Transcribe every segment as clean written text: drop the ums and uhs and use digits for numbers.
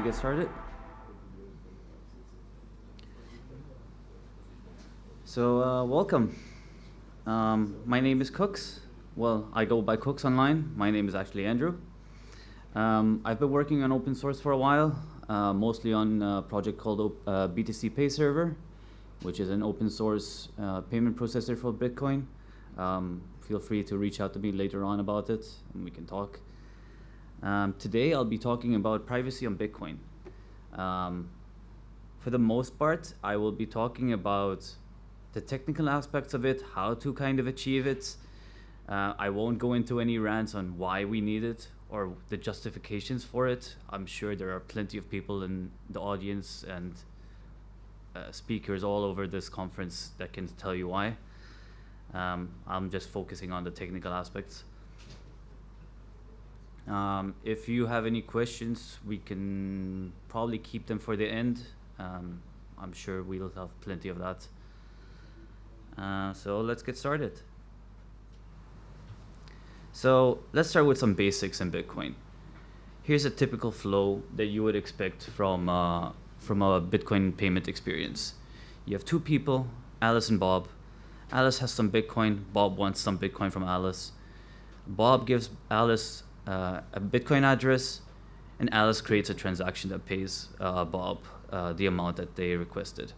get started? So, welcome. My name is Kukks. Well, I go by Kukks online. My name is actually Andrew. I've been working on open source for a while, mostly on a project called BTC Pay Server, which is an open source payment processor for Bitcoin. Feel free to reach out to me later on about it, and we can talk. Today, I'll be talking about privacy on Bitcoin. For the most part, I will be talking about the technical aspects of it, how to kind of achieve it. I won't go into any rants on why we need it or the justifications for it. I'm sure there are plenty of people in the audience and speakers all over this conference that can tell you why. I'm just focusing on the technical aspects. If you have any questions, we can probably keep them for the end. I'm sure we'll have plenty of that. So let's get started. So let's start with some basics in Bitcoin. Here's a typical flow that you would expect from a Bitcoin payment experience. You have two people, Alice and Bob. Alice has some Bitcoin. Bob wants some Bitcoin from Alice. Bob gives Alice a Bitcoin address, and Alice creates a transaction that pays Bob the amount that they requested.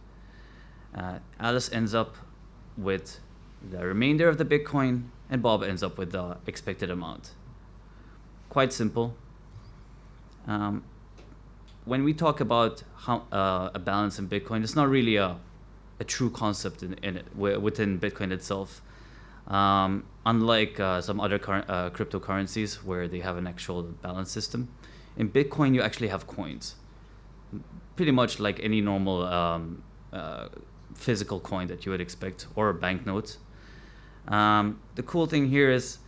Alice ends up with the remainder of the Bitcoin, and Bob ends up with the expected amount. Quite simple. When we talk about how, a balance in Bitcoin, it's not really a true concept in it within Bitcoin itself. Unlike some other cryptocurrencies where they have an actual balance system, in Bitcoin you actually have coins, pretty much like any normal physical coin that you would expect, or a banknote. The cool thing here is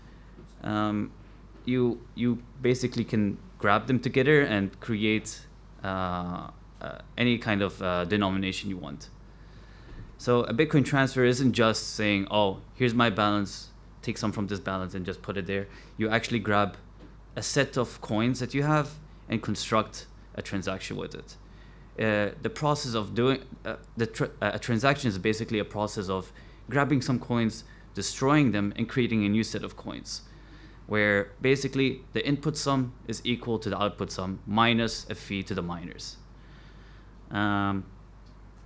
you basically can grab them together and create any kind of denomination you want. So a Bitcoin transfer isn't just saying, oh, here's my balance, take some from this balance and just put it there. You actually grab a set of coins that you have and construct a transaction with it. The process of doing a transaction is basically a process of grabbing some coins, destroying them, and creating a new set of coins, where basically the input sum is equal to the output sum minus a fee to the miners.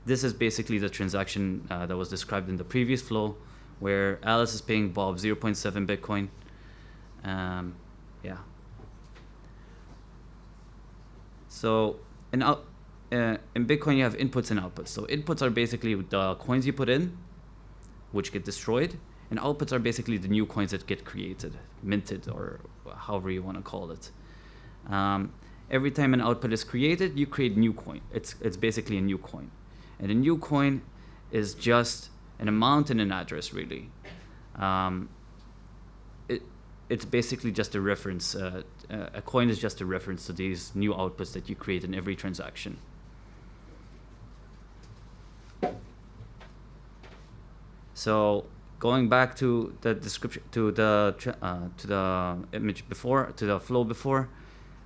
This is basically the transaction that was described in the previous flow, where Alice is paying Bob 0.7 Bitcoin. Yeah. So in Bitcoin, you have inputs and outputs. So inputs are basically the coins you put in, which get destroyed, and outputs are basically the new coins that get created, minted, or however you want to call it. Every time an output is created, you create a new coin. It's basically a new coin. And a new coin is just an amount and an address, really. It's basically just a reference. A coin is just a reference to these new outputs that you create in every transaction. So going back to the description, to the image before, to the flow before,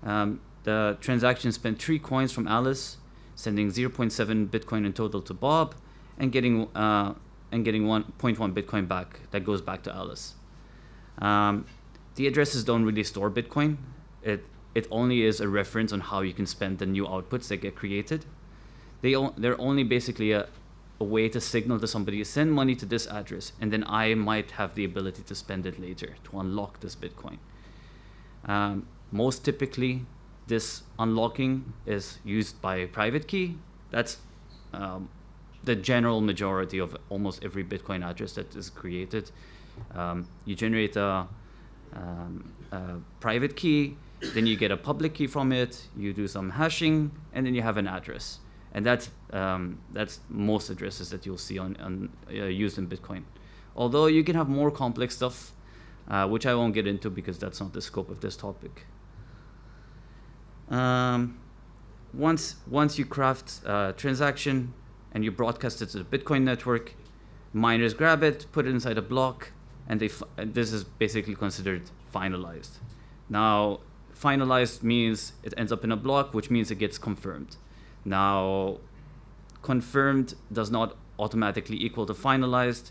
the transaction spent 3 coins from Alice, sending 0.7 Bitcoin in total to Bob, and getting 1.1 Bitcoin back. That goes back to Alice. The addresses don't really store Bitcoin. It only is a reference on how you can spend the new outputs that get created. They're only basically a way to signal to somebody, send money to this address, and then I might have the ability to spend it later to unlock this Bitcoin. Most typically, this unlocking is used by a private key. That's the general majority of almost every Bitcoin address that is created. You generate a private key, then you get a public key from it, you do some hashing, and then you have an address. And that's most addresses that you'll see on used in Bitcoin. Although you can have more complex stuff, which I won't get into because that's not the scope of this topic. Once you craft a transaction and you broadcast it to the Bitcoin network, miners grab it, put it inside a block, and this is basically considered finalized. Now, finalized means it ends up in a block, which means it gets confirmed. Now, confirmed does not automatically equal to finalized.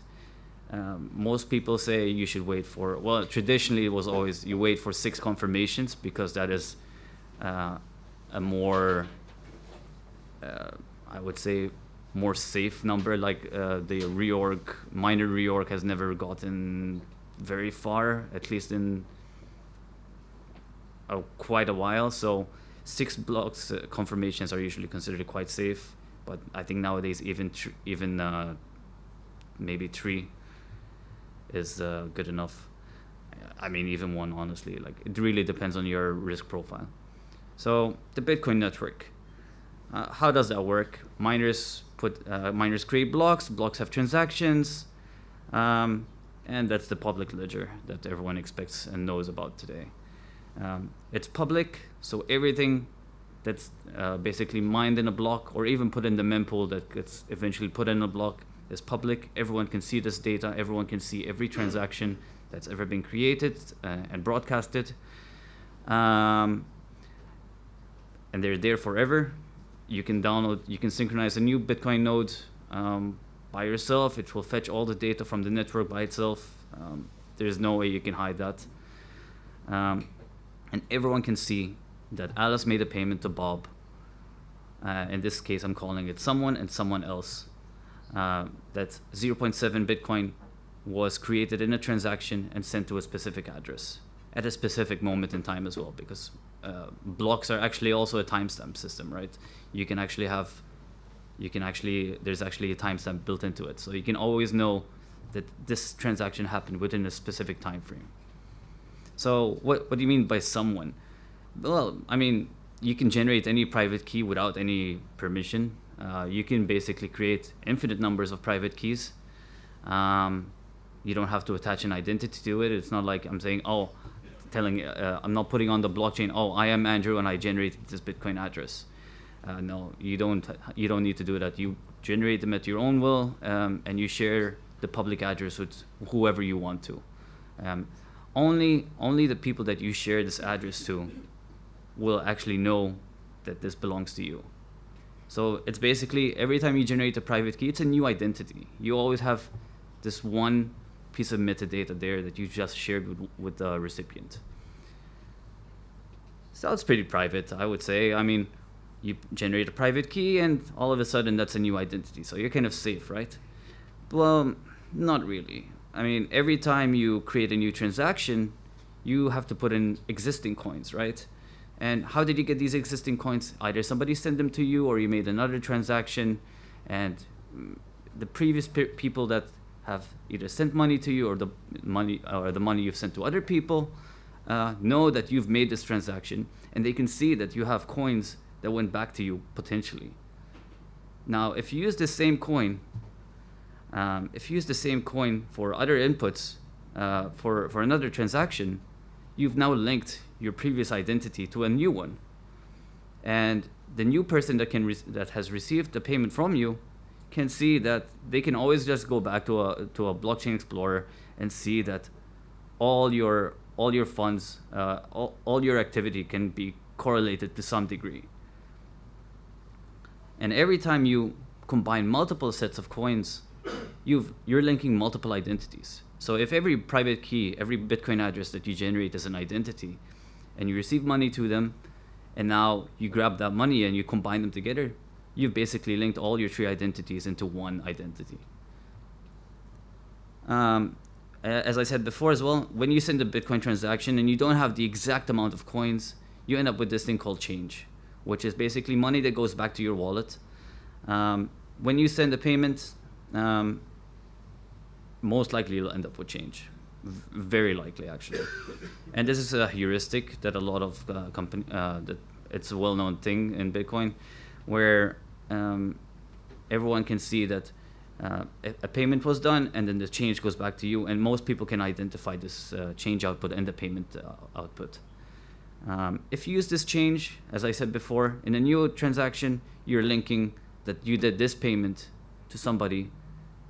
Most people say you should wait for, well, traditionally it was always you wait for 6 confirmations, because that is a more, I would say, more safe number. Like the minor reorg has never gotten very far, at least in quite a while. So 6 blocks confirmations are usually considered quite safe, but I think nowadays even maybe 3 is good enough. I mean, even 1, honestly. Like, it really depends on your risk profile. So the Bitcoin network, how does that work? Miners create blocks. Blocks have transactions, and that's the public ledger that everyone expects and knows about today. It's public, so everything that's basically mined in a block, or even put in the mempool that gets eventually put in a block, is public. Everyone can see this data. Everyone can see every transaction that's ever been created and broadcasted. And they're there forever. You can synchronize a new Bitcoin node by yourself. It will fetch all the data from the network by itself. There's no way you can hide that. And everyone can see that Alice made a payment to Bob. In this case, I'm calling it someone and someone else. That 0.7 Bitcoin was created in a transaction and sent to a specific address at a specific moment in time as well, because blocks are actually also a timestamp system, right? There's actually a timestamp built into it, so you can always know that this transaction happened within a specific time frame. So what do you mean by someone? Well, I mean, you can generate any private key without any permission. You can basically create infinite numbers of private keys. You don't have to attach an identity to it. It's not like I'm saying, I'm not putting on the blockchain, I am Andrew and I generated this Bitcoin address. No, you don't need to do that. You generate them at your own will, and you share the public address with whoever you want to. Only the people that you share this address to will actually know that this belongs to you. So it's basically, every time you generate a private key, it's a new identity. You always have this one piece of metadata there that you just shared with the recipient. So it's pretty private, I would say. I mean, you generate a private key and all of a sudden that's a new identity. So you're kind of safe, right? Well, not really. I mean, every time you create a new transaction, you have to put in existing coins, right? And how did you get these existing coins? Either somebody sent them to you, or you made another transaction, and the previous people that have either sent money to you, or the money you've sent to other people, know that you've made this transaction, and they can see that you have coins that went back to you potentially. Now, if you use the same coin, for other inputs, for another transaction, you've now linked your previous identity to a new one, and the new person that has received the payment from you can see that they can always just go back to a blockchain explorer and see that all your funds, all your activity can be correlated to some degree. And every time you combine multiple sets of coins, you're linking multiple identities. So if every private key, every Bitcoin address that you generate is an identity, and you receive money to them, and now you grab that money and you combine them together, you've basically linked all your 3 identities into one identity. As I said before as well, when you send a Bitcoin transaction and you don't have the exact amount of coins, you end up with this thing called change, which is basically money that goes back to your wallet. When you send a payment, most likely you'll end up with change. Very likely, actually. And this is a heuristic that a lot of that it's a well-known thing in Bitcoin, where everyone can see that a payment was done and then the change goes back to you, and most people can identify this change output and the payment output. If you use this change, as I said before, in a new transaction, you're linking that you did this payment to somebody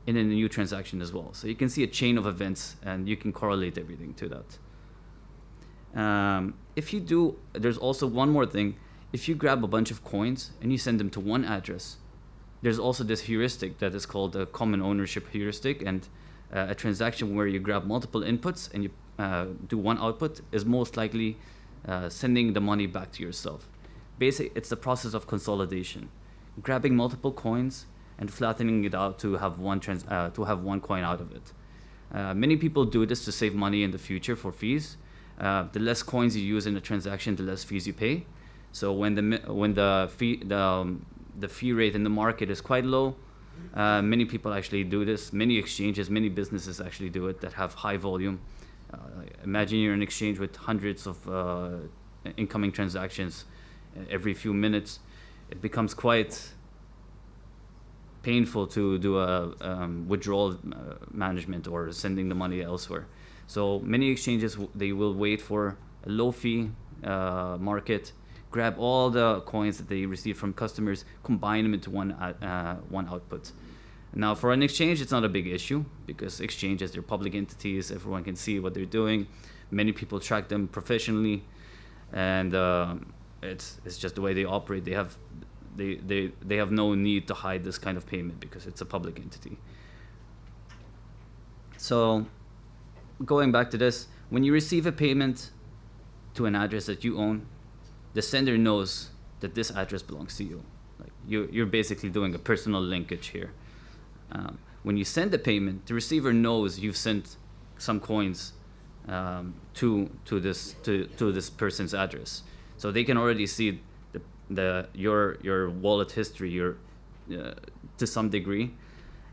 in a new transaction as well. So you can see a chain of events and you can correlate everything to that. If you do, there's also one more thing. If you grab a bunch of coins and you send them to one address, there's also this heuristic that is called the common ownership heuristic, and a transaction where you grab multiple inputs and you do one output is most likely sending the money back to yourself. Basically, it's the process of consolidation, grabbing multiple coins and flattening it out to have one coin out of it. Many people do this to save money in the future for fees. The less coins you use in a transaction, the less fees you pay. So when the fee rate in the market is quite low, many people actually do this. Many exchanges, many businesses actually do it that have high volume. Imagine you're in an exchange with hundreds of incoming transactions every few minutes. It becomes quite painful to do a withdrawal management or sending the money elsewhere. So many exchanges, they will wait for a low fee market, grab all the coins that they receive from customers, combine them into one output. Now, for an exchange, it's not a big issue because exchanges, they're public entities. Everyone can see what they're doing. Many people track them professionally, and it's just the way they operate. They have no need to hide this kind of payment because it's a public entity. So, going back to this, when you receive a payment to an address that you own, the sender knows that this address belongs to you. Like you're basically doing a personal linkage here. When you send the payment, the receiver knows you've sent some coins to this person's address, so they can already see your wallet history to some degree,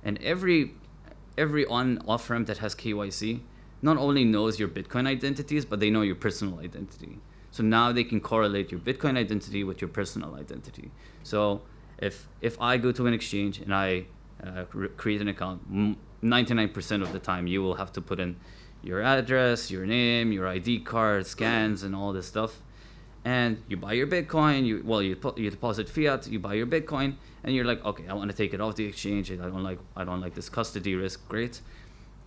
and every on-off ramp that has KYC not only knows your Bitcoin identities, but they know your personal identity. So now they can correlate your Bitcoin identity with your personal identity. So if I go to an exchange and I create an account, 99% of the time you will have to put in your address, your name, your ID card, scans, and all this stuff. And you buy your Bitcoin, you deposit fiat, you buy your Bitcoin, and you're like, okay, I want to take it off the exchange. I don't like this custody risk. Great.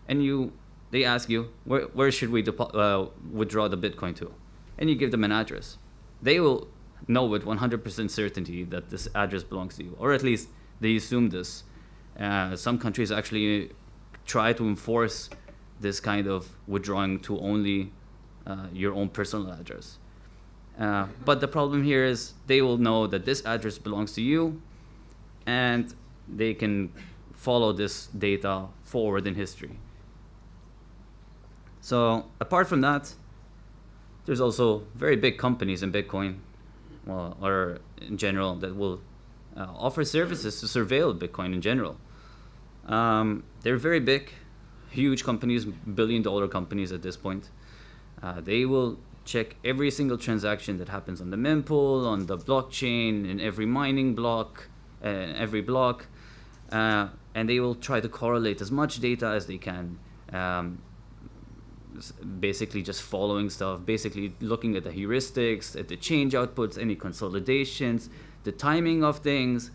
And they ask you, where should we withdraw the Bitcoin to? And you give them an address. They will know with 100% certainty that this address belongs to you, or at least they assume this. Some countries actually try to enforce this kind of withdrawing to only your own personal address. But the problem here is they will know that this address belongs to you, and they can follow this data forward in history. So apart from that, there's also very big companies in Bitcoin, or in general, that will offer services to surveil Bitcoin in general. They're very big, huge companies, billion-dollar companies at this point. They will check every single transaction that happens on the mempool, on the blockchain, in every mining block, every block, and they will try to correlate as much data as they can. Basically just following stuff, basically looking at the heuristics, at the change outputs, any consolidations, the timing of things.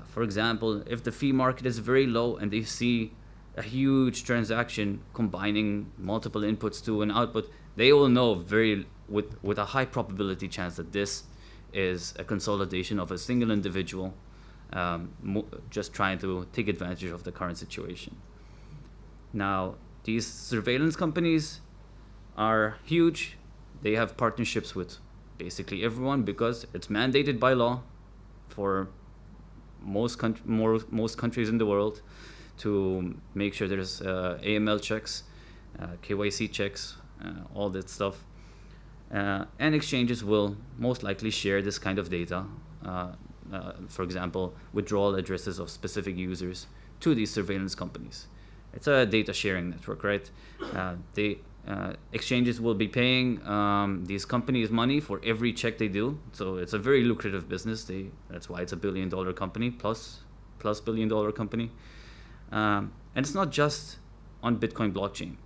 For example, if the fee market is very low and they see a huge transaction combining multiple inputs to an output, they will know with a high probability chance that this is a consolidation of a single individual just trying to take advantage of the current situation. Now, these surveillance companies are huge. They have partnerships with basically everyone because it's mandated by law for most countries in the world to make sure there's AML checks, KYC checks, all that stuff. And exchanges will most likely share this kind of data, for example, withdrawal addresses of specific users to these surveillance companies. It's a data sharing network, right? Exchanges will be paying these companies money for every check they do. So it's a very lucrative business. That's why it's a billion-dollar company, plus billion-dollar company. And it's not just on Bitcoin blockchain.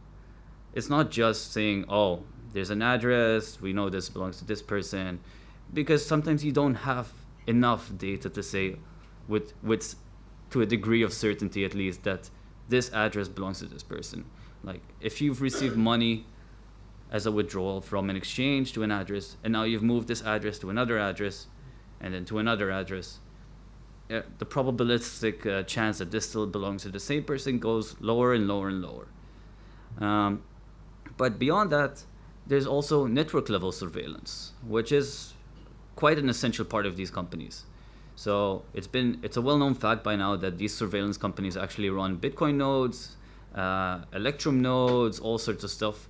It's not just saying, oh, there's an address, we know this belongs to this person, because sometimes you don't have enough data to say with to a degree of certainty at least that this address belongs to this person. Like if you've received money as a withdrawal from an exchange to an address, and now you've moved this address to another address, and then to another address. The probabilistic chance that this still belongs to the same person goes lower and lower and lower. But beyond that, there's also network level surveillance, which is quite an essential part of these companies. So it's a well-known fact by now that these surveillance companies actually run Bitcoin nodes, Electrum nodes, all sorts of stuff.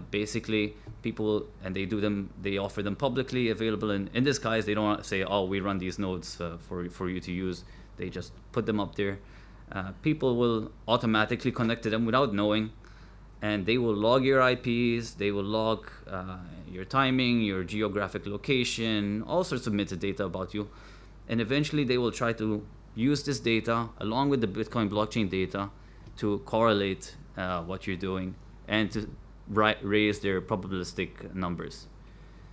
Basically, people, and they offer them publicly available in this guise. They don't say, oh, we run these nodes for you to use. They just put them up there. People will automatically connect to them without knowing, and they will log your IPs, they will log your timing, your geographic location, all sorts of metadata about you. And eventually they will try to use this data along with the Bitcoin blockchain data to correlate what you're doing and to raise their probabilistic numbers.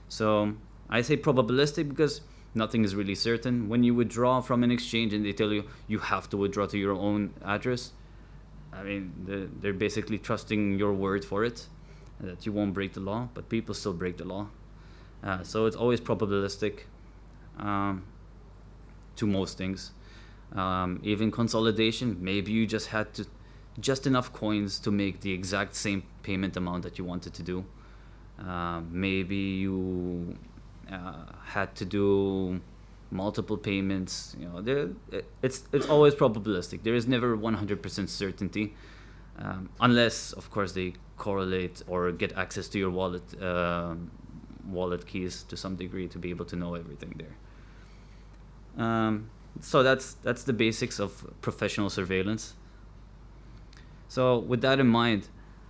So I say probabilistic because nothing is really certain. When you withdraw from an exchange and they tell you you have to withdraw to your own address, I mean, they're basically trusting your word for it, that you won't break the law, but people still break the law. So it's always probabilistic to most things. Even consolidation, maybe you just had just enough coins to make the exact same payment amount that you wanted to do. Maybe you had to do multiple payments. It's always probabilistic. There is never 100% certainty, unless of course they correlate or get access to your wallet keys to some degree to be able to know everything there. So that's the basics of professional surveillance. So with that in mind,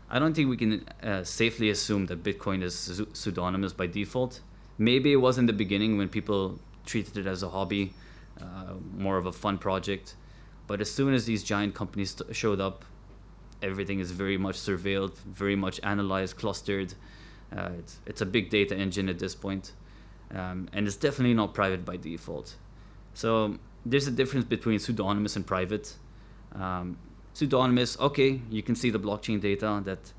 I don't think we can safely assume that Bitcoin is pseudonymous by default. Maybe it was in the beginning when people treated it as a hobby, more of a fun project. But as soon as these giant companies showed up, everything is very much surveilled, very much analyzed, clustered. It's a big data engine at this point. And it's definitely not private by default. So there's a difference between pseudonymous and private. Pseudonymous, okay, you can see the blockchain data that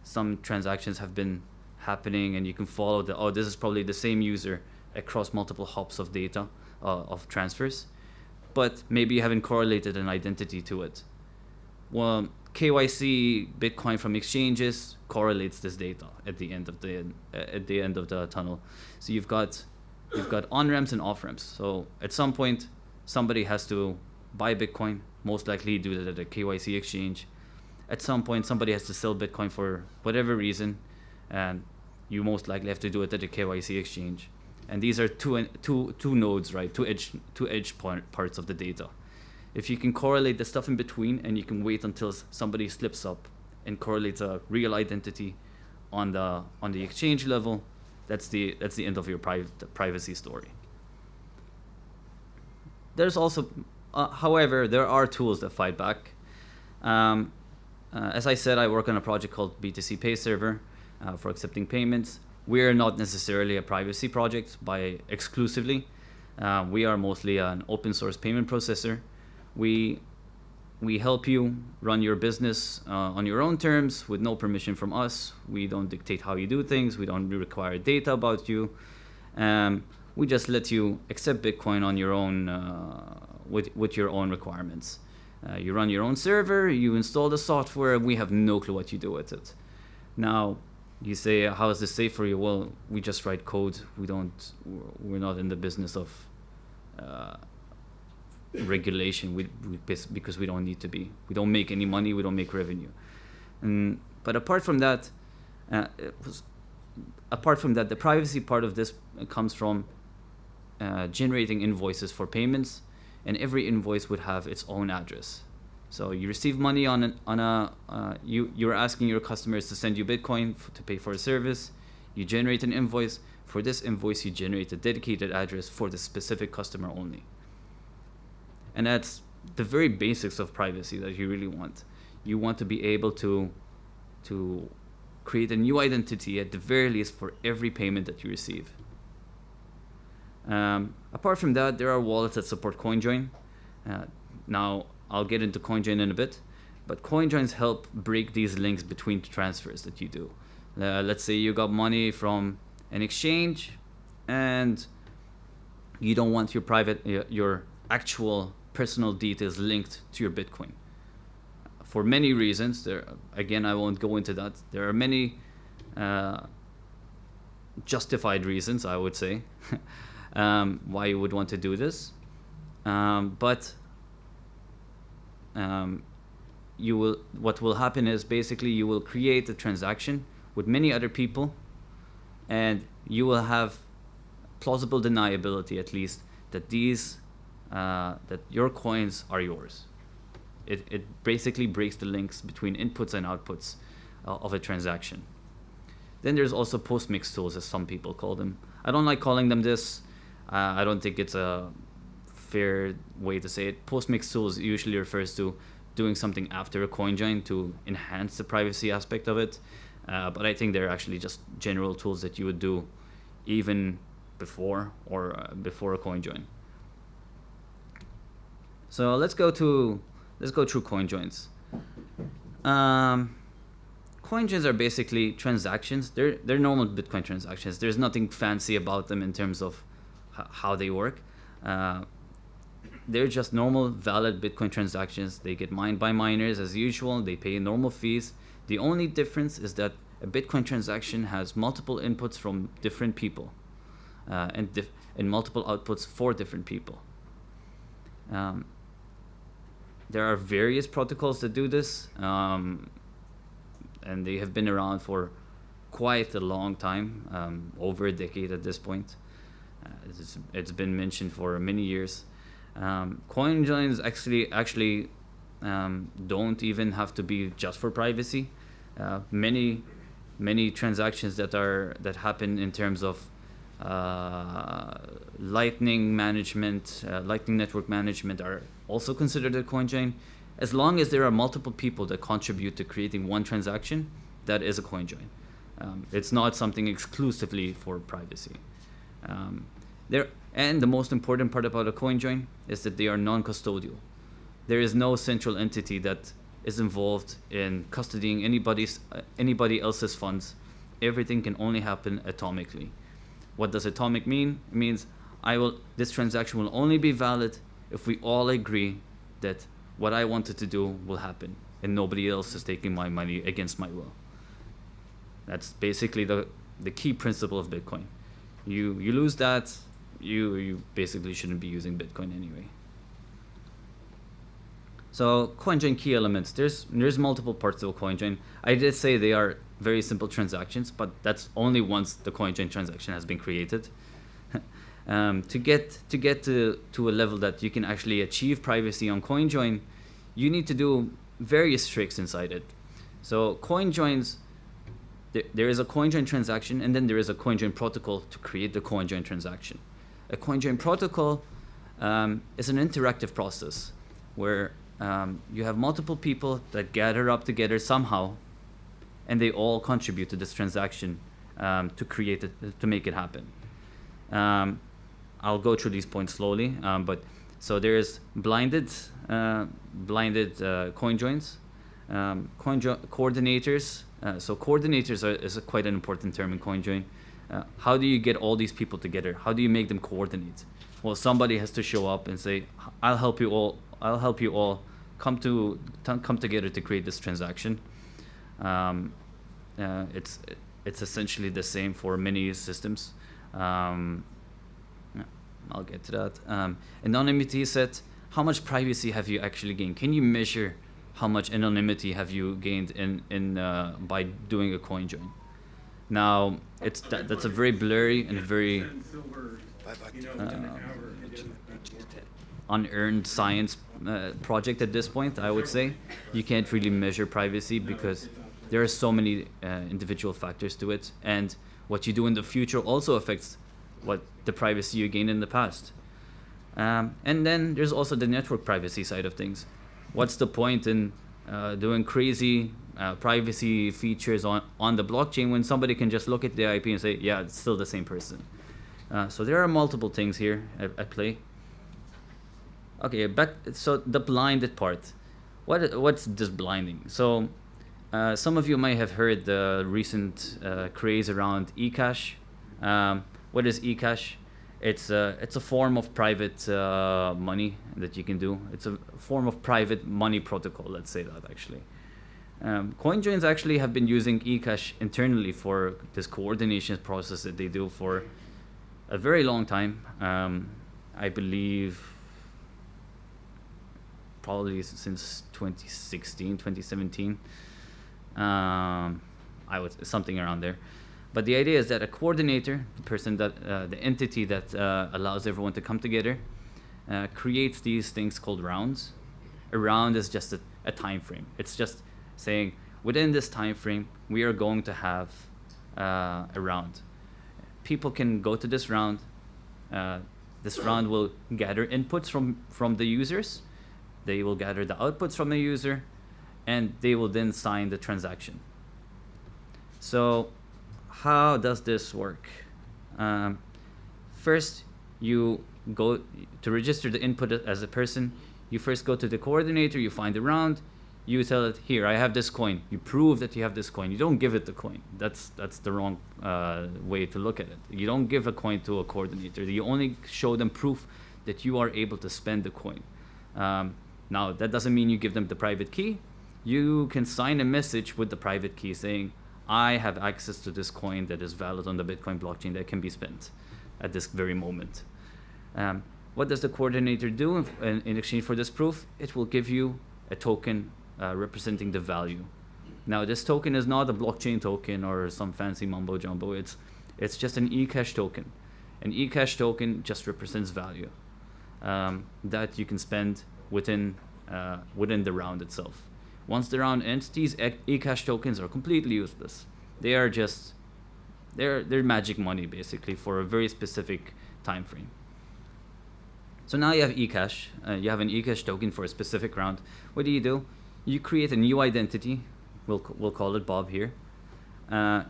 some transactions have been happening, and you can follow this is probably the same user across multiple hops of data, of transfers, but maybe you haven't correlated an identity to it. Well, KYC Bitcoin from exchanges correlates this data at the end of the tunnel. So you've got on-ramps and off-ramps. So at some point, somebody has to buy Bitcoin, most likely do that at a KYC exchange. At some point, somebody has to sell Bitcoin for whatever reason, and you most likely have to do it at a KYC exchange. And these are two nodes, right? Two edge parts of the data. If you can correlate the stuff in between, and you can wait until somebody slips up and correlates a real identity on the exchange level, that's the end of your privacy story. There's also, however, there are tools that fight back. As I said, I work on a project called BTC Pay Server for accepting payments. We're not necessarily a privacy project by exclusively. We are mostly an open source payment processor. We help you run your business on your own terms with no permission from us. We don't dictate how you do things. We don't require data about you. We just let you accept Bitcoin on your own with your own requirements. You run your own server, you install the software, we have no clue what you do with it. Now, you say, how is this safe for you? Well, we just write code. We're not in the business of regulation because we don't need to be. We don't make any money, we don't make revenue. But apart from that, the privacy part of this comes from generating invoices for payments, and every invoice would have its own address. So you receive money you're asking your customers to send you Bitcoin to pay for a service. You generate an invoice. For this invoice, you generate a dedicated address for the specific customer only. And that's the very basics of privacy that you really want. You want to be able to create a new identity at the very least for every payment that you receive. Apart from that, there are wallets that support CoinJoin. Now, I'll get into CoinJoin in a bit, but CoinJoins help break these links between transfers that you do. Let's say you got money from an exchange, and you don't want your actual personal details linked to your Bitcoin. For many reasons, again, I won't go into that. There are many justified reasons, I would say, why you would want to do this. But what will happen is basically you will create a transaction with many other people, and you will have plausible deniability, at least, that that your coins are yours. It basically breaks the links between inputs and outputs of a transaction. Then there's also post-mix tools, as some people call them. I don't like calling them this. I don't think it's a fair way to say it. Post-mix tools usually refers to doing something after a coin join to enhance the privacy aspect of it. But I think they're actually just general tools that you would do even before a coin join. So let's go through coin joins. Coin joins are basically transactions. They're normal Bitcoin transactions. There's nothing fancy about them in terms of how they work. They're just normal, valid Bitcoin transactions. They get mined by miners as usual. They pay normal fees. The only difference is that a Bitcoin transaction has multiple inputs from different people, and multiple outputs for different people. There are various protocols that do this, and they have been around for quite a long time, over a decade at this point. It's been mentioned for many years. Coin joins actually don't even have to be just for privacy. Many transactions that happen in terms of Lightning network management are also considered a coin join. As long as there are multiple people that contribute to creating one transaction, that is a coin join. It's not something exclusively for privacy. And the most important part about a coin join is that they are non-custodial. There is no central entity that is involved in custodying anybody else's funds. Everything can only happen atomically. What does atomic mean? It means this transaction will only be valid if we all agree that what I wanted to do will happen, and nobody else is taking my money against my will. That's basically the key principle of Bitcoin. You lose that, you basically shouldn't be using Bitcoin anyway. So coin join key elements. There's multiple parts of a coin join. I did say they are very simple transactions, but that's only once the coin join transaction has been created. To get to a level that you can actually achieve privacy on coin join, you need to do various tricks inside it. So coin joins, there is a coin join transaction, and then there is a coin join protocol to create the coin join transaction. A coin join protocol is an interactive process where you have multiple people that gather up together somehow, and they all contribute to this transaction to make it happen. I'll go through these points slowly, but so there's blinded coin joins, coordinators. So coordinators is quite an important term in coin join. How do you get all these people together? How do you make them coordinate? Well, somebody has to show up and say, "I'll help you all. I'll help you all come together to create this transaction." It's essentially the same for many systems. I'll get to that. Anonymity set. How much privacy have you actually gained? Can you measure how much anonymity have you gained in by doing a coin join? Now, that's a very blurry and very unearned science project at this point, I would say. You can't really measure privacy because there are so many individual factors to it, and what you do in the future also affects what the privacy you gained in the past. And then there's also the network privacy side of things. What's the point in doing crazy privacy features on the blockchain when somebody can just look at the IP and say, yeah, it's still the same person? So there are multiple things here at play. Okay, so the blinded part. What's this blinding? So Some of you might have heard the recent craze around eCash. What is eCash? It's a form of private money that you can do. It's a form of private money protocol. Let's say that actually. CoinJoins actually have been using eCash internally for this coordination process that they do for a very long time. I believe probably since 2016, 2017. I was something around there. But the idea is that a coordinator, the person that, the entity that allows everyone to come together, creates these things called rounds. A round is just a time frame. It's just saying within this time frame we are going to have a round. People can go to this round. This round will gather inputs from the users. They will gather the outputs from the user, and they will then sign the transaction. So how does this work? First, you go to register the input as a person. You first go to the coordinator, you find the round, you tell it, here, I have this coin. You prove that you have this coin. You don't give it the coin. That's the wrong way to look at it. You don't give a coin to a coordinator. You only show them proof that you are able to spend the coin. Now, that doesn't mean you give them the private key. You can sign a message with the private key saying, I have access to this coin that is valid on the Bitcoin blockchain that can be spent at this very moment. What does the coordinator do in exchange for this proof? It will give you a token representing the value. Now, this token is not a blockchain token or some fancy mumbo jumbo. It's just an eCash token. An eCash token just represents value that you can spend within the round itself. Once the round ends, these eCash tokens are completely useless. They are just they're magic money basically for a very specific time frame. So now you have eCash. You have an eCash token for a specific round. What do? You create a new identity. We'll call it Bob here.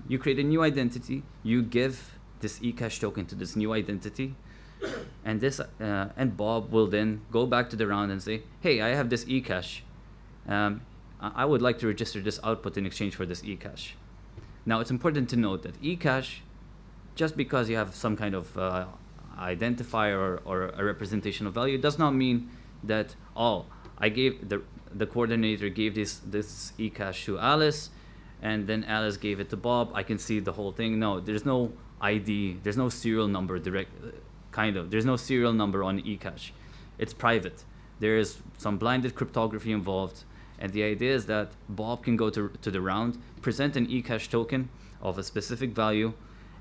You create a new identity. You give this eCash token to this new identity, and Bob will then go back to the round and say, "Hey, I have this eCash. I would like to register this output in exchange for this eCash." Now, it's important to note that eCash, just because you have some kind of identifier or a representation of value, does not mean that, I gave the coordinator gave this eCash to Alice, and then Alice gave it to Bob. I can see the whole thing. No, there's no ID. There's no serial number There's no serial number on eCash. It's private. There is some blinded cryptography involved. And the idea is that Bob can go to the round, present an eCash token of a specific value,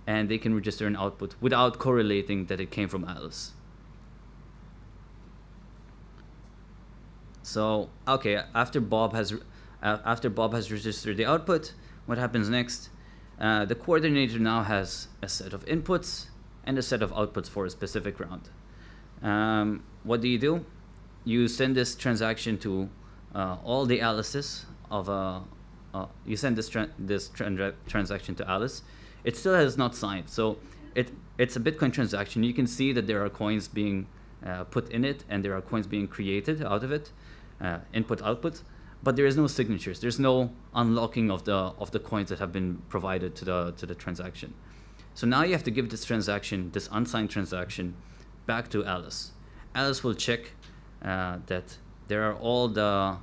and they can register an output without correlating that it came from Alice. So, okay, after Bob has registered the output, what happens next? The coordinator now has a set of inputs and a set of outputs for a specific round. What do? You send this transaction to all the Alices of you send this transaction to Alice. It still has not signed, so it's a Bitcoin transaction. You can see that there are coins being put in it, and there are coins being created out of it, input output, but there is no signatures. There's no unlocking of the coins that have been provided to the transaction. So now you have to give this unsigned transaction, back to Alice. Alice will check that there are all the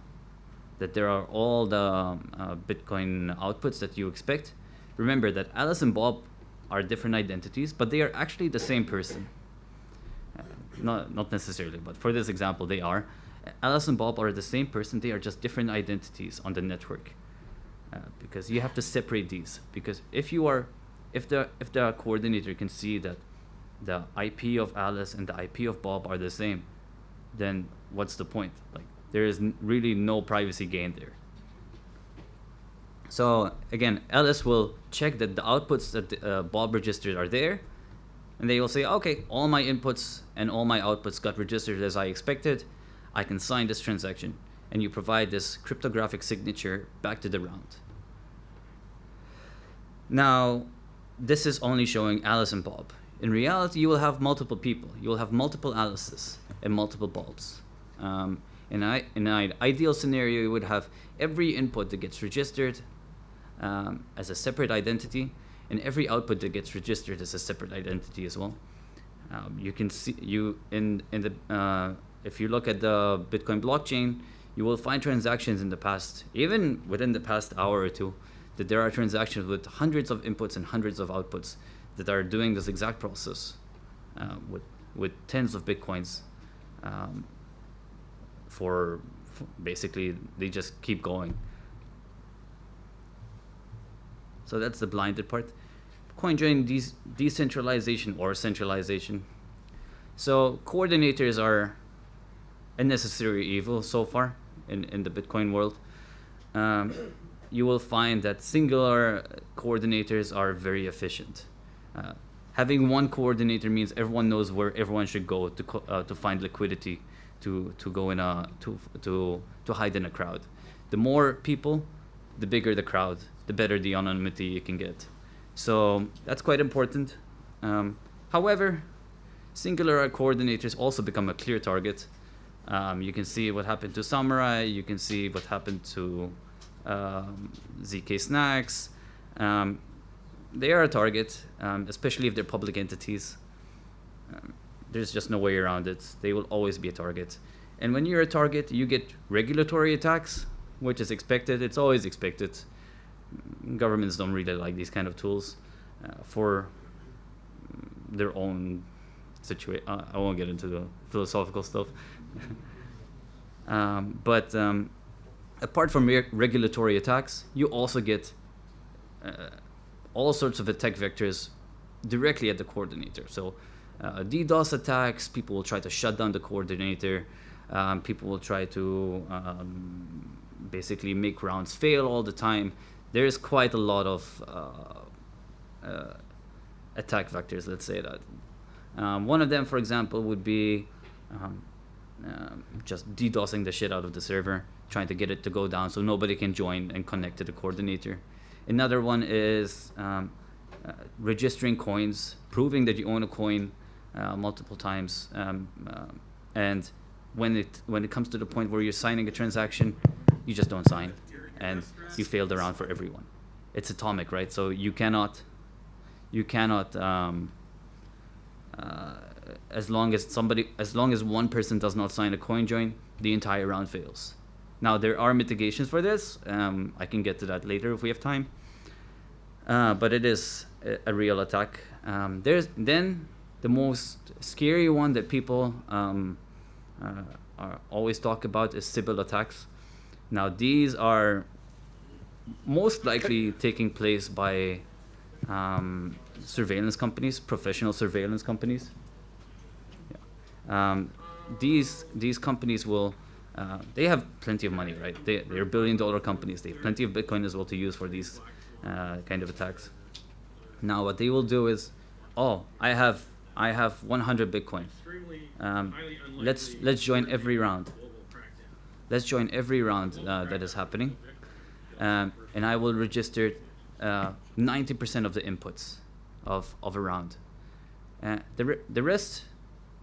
Bitcoin outputs that you expect. Remember that Alice and Bob are different identities, but they are actually the same person. Not necessarily, but for this example, they are. Alice and Bob are the same person. They are just different identities on the network, because you have to separate these. Because if the coordinator can see that the IP of Alice and the IP of Bob are the same, then what's the point? Like, there is really no privacy gain there. So again, Alice will check that the outputs that Bob registered are there, and they will say, okay, all my inputs and all my outputs got registered as I expected. I can sign this transaction, and you provide this cryptographic signature back to the round. Now, this is only showing Alice and Bob. In reality, you will have multiple people. You will have multiple Alices and multiple Bobs. In an ideal scenario, you would have every input that gets registered as a separate identity, and every output that gets registered as a separate identity as well. You can see if you look at the Bitcoin blockchain, you will find transactions in the past, even within the past hour or two, that there are transactions with hundreds of inputs and hundreds of outputs that are doing this exact process with tens of Bitcoins. For basically, they just keep going. So that's the blinded part. CoinJoin decentralization or centralization. So coordinators are a necessary evil so far in the Bitcoin world. You will find that singular coordinators are very efficient. Having one coordinator means everyone knows where everyone should go to find liquidity, to go in to hide in a crowd. The more people, the bigger the crowd, the better the anonymity you can get. So that's quite important. However, singular coordinators also become a clear target. You can see what happened to Samurai. You can see what happened to ZK Snacks. They are a target, especially if they're public entities. There's just no way around it. They will always be a target. And when you're a target, you get regulatory attacks, which is expected. It's always expected. Governments don't really like these kind of tools for their own situation. I won't get into the philosophical stuff. But apart from regulatory attacks, you also get all sorts of attack vectors directly at the coordinator. So DDoS attacks, people will try to shut down the coordinator. People will try to basically make rounds fail all the time. There's quite a lot of attack vectors, let's say that. One of them, for example, would be just DDoSing the shit out of the server, trying to get it to go down so nobody can join and connect to the coordinator. Another one is registering coins, proving that you own a coin multiple times, and when it comes to the point where you're signing a transaction, you just don't sign, and you fail the round for everyone. It's atomic, right? So you cannot as long as one person does not sign a coin join, the entire round fails. Now there are mitigations for this. I can get to that later if we have time. But it is a real attack. There's then the most scary one that people always talk about is Sybil attacks. Now these are most likely taking place by surveillance companies, professional surveillance companies. Yeah. These companies will they have plenty of money, right? They're billion-dollar companies. They have plenty of Bitcoin as well to use for these kind of attacks. Now what they will do is, I have 100 Bitcoin. Let's join every round. Let's join every round that is happening, and I will register 90% of the inputs of a round. The rest,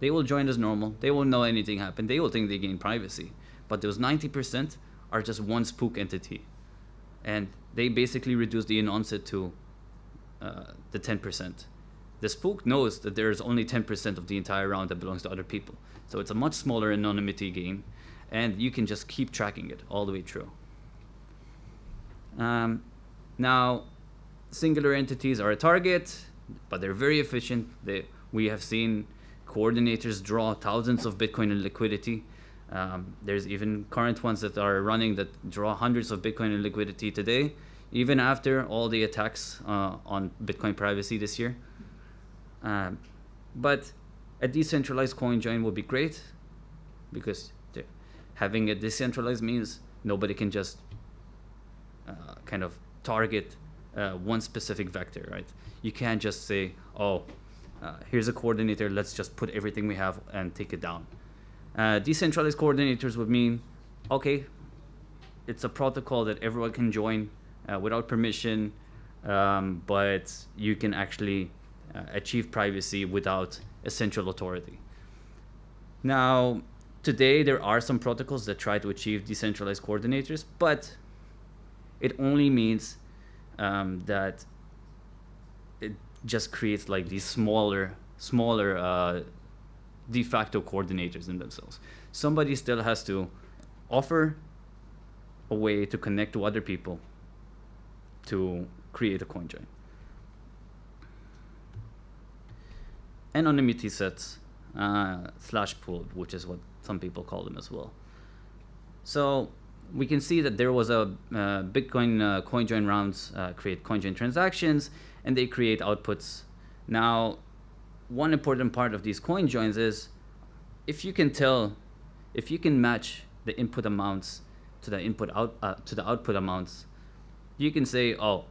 they will join as normal. They won't know anything happened. They will think they gain privacy. But those 90% are just one spook entity. And they basically reduce the onset to the 10%. The spook knows that there is only 10% of the entire round that belongs to other people. So it's a much smaller anonymity gain. And you can just keep tracking it all the way through. Now, singular entities are a target, but they're very efficient. We have seen coordinators draw thousands of Bitcoin in liquidity. There's even current ones that are running that draw hundreds of Bitcoin in liquidity today, even after all the attacks on Bitcoin privacy this year. But a decentralized coin join would be great, because having a decentralized means nobody can just kind of target one specific vector, right? You can't just say, here's a coordinator, let's just put everything we have and take it down. Decentralized coordinators would mean, it's a protocol that everyone can join without permission, but you can actually achieve privacy without a central authority. Now, Today, there are some protocols that try to achieve decentralized coordinators, but it only means that it just creates like these smaller de facto coordinators in themselves. Somebody still has to offer a way to connect to other people to create a coin join. Anonymity sets slash pool, which is what some people call them as well. So we can see that there was a Bitcoin coin join rounds create coin join transactions, and they create outputs. Now, one important part of these coin joins is if you can match the input amounts to the output amounts, you can say, oh,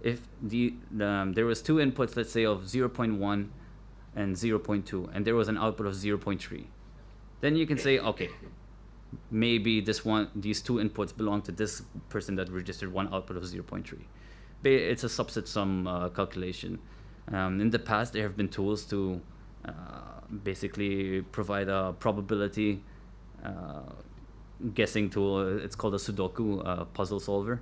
if there was two inputs, let's say of 0.1 and 0.2, and there was an output of 0.3, then you can say, okay, maybe these two inputs belong to this person that registered one output of 0.3. It's a subset sum calculation. In the past, there have been tools to basically provide a probability guessing tool. It's called a Sudoku puzzle solver,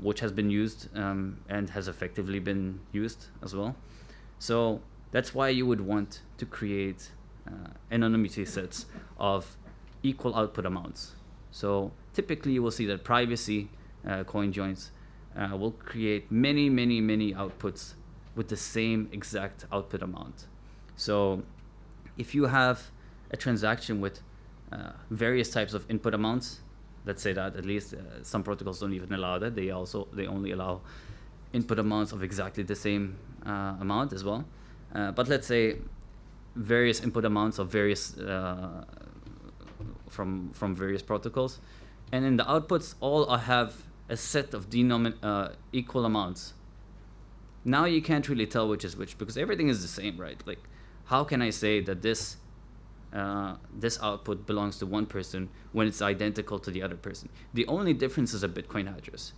which has been used and has effectively been used as well. So that's why you would want to create anonymity sets of equal output amounts. So typically you will see that privacy coin joins will create many outputs with the same exact output amount. So if you have a transaction with various types of input amounts, let's say that at least some protocols don't even allow that. They only allow input amounts of exactly the same amount as well. But let's say various input amounts of various from various protocols, and in the outputs all have a set of equal amounts. Now you can't really tell which is which because everything is the same, right? Like, how can I say that this output belongs to one person when it's identical to the other person? The only difference is a Bitcoin address.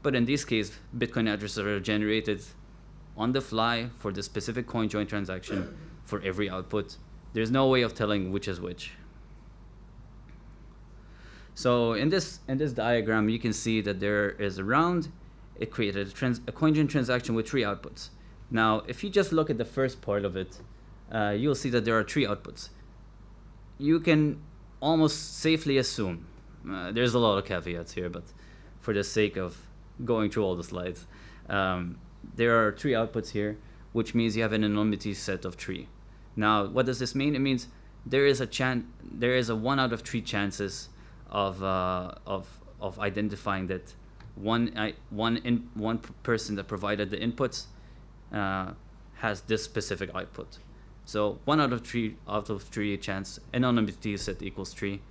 But in this case, Bitcoin addresses are generated on the fly for the specific coin join transaction for every output. There's no way of telling which is which. So in this diagram, you can see that there is a round. It created a coin join transaction with 3 outputs. Now, if you just look at the first part of it, you'll see that there are 3 outputs. You can almost safely assume, there's a lot of caveats here, but for the sake of going through all the slides, there are 3 outputs here, which means you have an anonymity set of 3. Now, what does this mean? It means there is a 1 out of 3 chances of identifying that one person that provided the inputs has this specific output. So 1 out of 3 chance, anonymity set equals 3.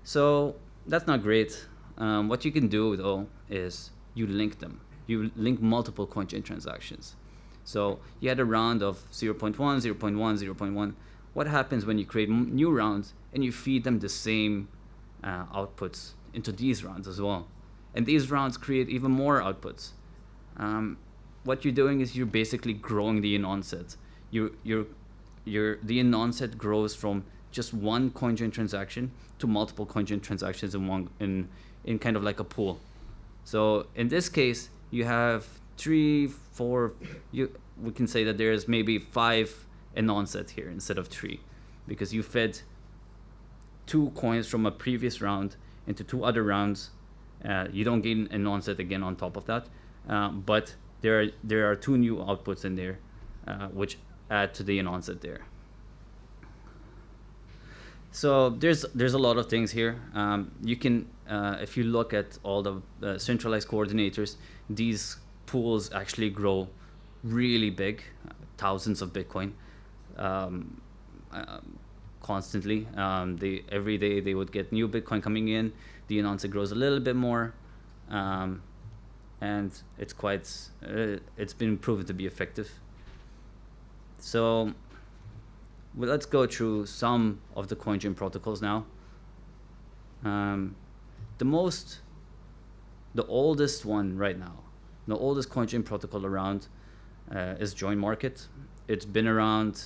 So that's not great. What you can do though is you link them. You link multiple coin join transactions. So you had a round of 0.1, 0.1, 0.1. What happens when you create new rounds and you feed them the same outputs into these rounds as well? And these rounds create even more outputs. What you're doing is you're basically growing the anon set. The anon set grows from just one coin join transaction to multiple coin join transactions in kind of like a pool. So in this case, you have 3, 4. We can say that there's maybe 5 anon sets here instead of 3, because you fed 2 coins from a previous round into 2 other rounds. You don't gain an anon set again on top of that, but there are 2 new outputs in there, which add to the anon set there. So there's a lot of things here. You can, if you look at all the centralized coordinators, these pools actually grow really big, thousands of Bitcoin, constantly. Every day they would get new Bitcoin coming in. The anon set grows a little bit more, and it's been proven to be effective. So let's go through some of the coin join protocols now. The oldest one right now, the oldest coin join protocol around is Join Market. It's been around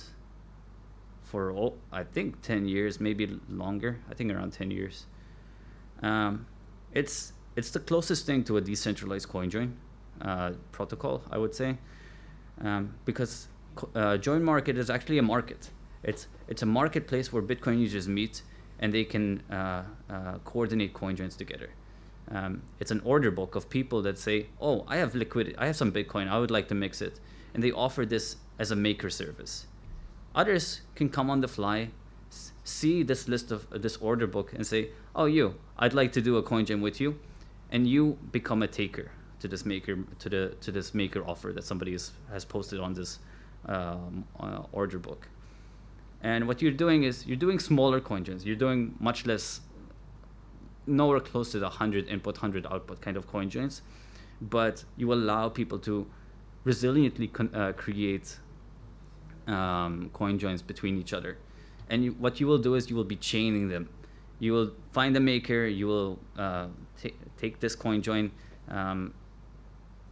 for I think 10 years, maybe longer. I think around 10 years. It's the closest thing to a decentralized CoinJoin protocol, I would say, because Join Market is actually a market. It's a marketplace where Bitcoin users meet and they can coordinate CoinJoins together. It's an order book of people that say, oh, I have liquidity, I have some Bitcoin, I would like to mix it. And they offer this as a maker service. Others can come on the fly, see this list of this order book and say, oh, I'd like to do a CoinJoin with you. And you become a taker to this maker, to this maker offer that somebody has posted on this order book. And what you're doing is you're doing smaller CoinJoins. You're doing much less, nowhere close to the 100 input, 100 output kind of CoinJoins, but you allow people to resiliently create CoinJoins between each other. And what you will do is you will be chaining them. You will find a maker, you will take this CoinJoin,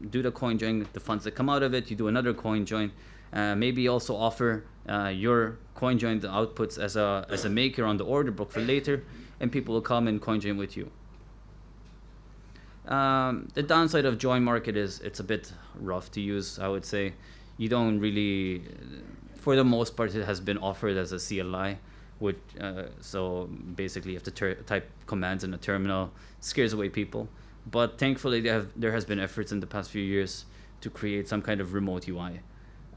do the CoinJoin, the funds that come out of it, you do another CoinJoin, maybe also offer your CoinJoin, the outputs as a maker on the order book for later, and people will come and CoinJoin with you. The downside of Join Market is it's a bit rough to use, I would say. You don't really, for the most part, it has been offered as a CLI, which so basically you have to type commands in a terminal, scares away people. But thankfully there has been efforts in the past few years to create some kind of remote UI.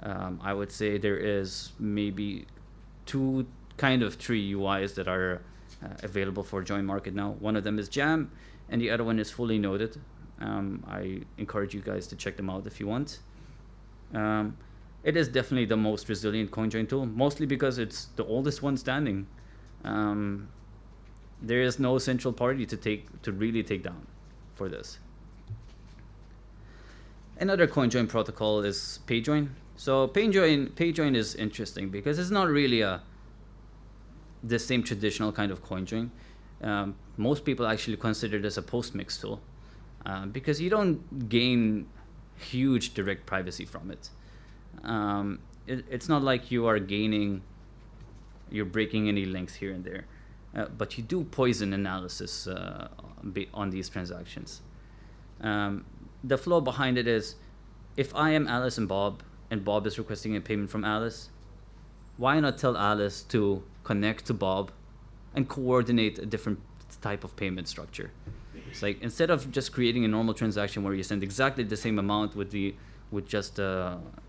I would say there is maybe three UIs that are available for Join Market now. One of them is Jam, and the other one is Fully Noded. I encourage you guys to check them out if you want. It is definitely the most resilient CoinJoin tool, mostly because it's the oldest one standing. There is no central party to really take down for this. Another CoinJoin protocol is PayJoin. So PayJoin is interesting because it's not really the same traditional kind of CoinJoin. Most people actually consider this a post-mix tool because you don't gain huge direct privacy from it. It's not like you're breaking any links here and there, but you do poison analysis on these transactions. The flow behind it is, if I am Alice and Bob is requesting a payment from Alice, why not tell Alice to connect to Bob and coordinate a different type of payment structure? It's like, instead of just creating a normal transaction where you send exactly the same amount